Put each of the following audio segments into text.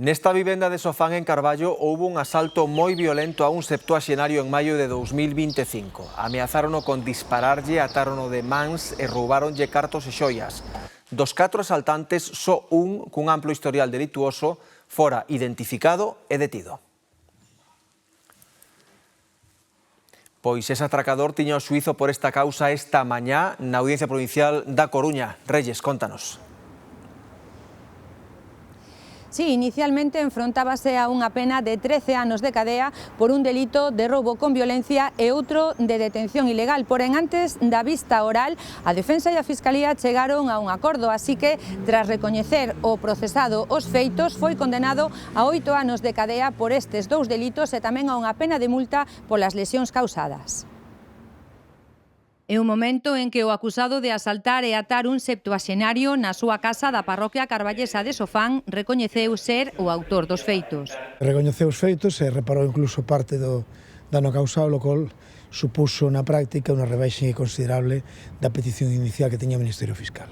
Nesta vivenda de Sofán en Carballo houbo un asalto moi violento a un septuaxenario en maio de 2025. Ameazárono con dispararlle, atárono de mans e roubáronlle cartos e xoias. Dos 4 asaltantes, só un, cun amplo historial delituoso, fora identificado e detido. Pois ese atracador tiña o xuízo por esta causa esta mañá na Audiencia Provincial da Coruña. Reyes, contanos. Sí, inicialmente enfrontábase a unha pena de 13 anos de cadea por un delito de roubo con violencia e outro de detención ilegal. Porén, antes da vista oral, a defensa e a Fiscalía chegaron a un acordo, así que, tras recoñecer o procesado os feitos, foi condenado a 8 anos de cadea por estes dous delitos e tamén a unha pena de multa polas lesións causadas. É o momento en que o acusado de asaltar e atar un septuaxenario na súa casa da parroquia carballesa de Sofán recoñeceu ser o autor dos feitos. Recoñeceu os feitos e reparou incluso parte do dano causado, o cual supuso na práctica unha rebaixa considerable da petición inicial que tiña o Ministerio Fiscal.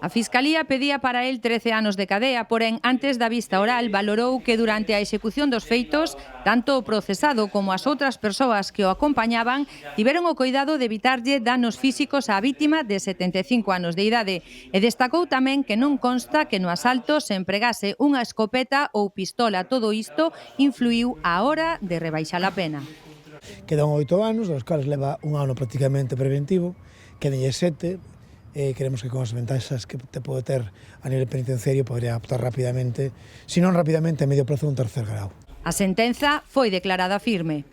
A Fiscalía pedía para el 13 anos de cadea, porén, antes da vista oral, valorou que durante a execución dos feitos, tanto o procesado como as outras persoas que o acompañaban tiveron o cuidado de evitarlle danos físicos á vítima de 75 anos de idade e destacou tamén que non consta que no asalto se empregase unha escopeta ou pistola. Todo isto influiu á hora de rebaixar a pena. Quedan 8 anos, dos cuales leva un ano prácticamente preventivo, quedanlle 7, queremos que con as ventaxas que te pode ter a nivel penitenciario podría optar rapidamente, se non rapidamente, a medio prazo un tercer grau. A sentenza foi declarada firme.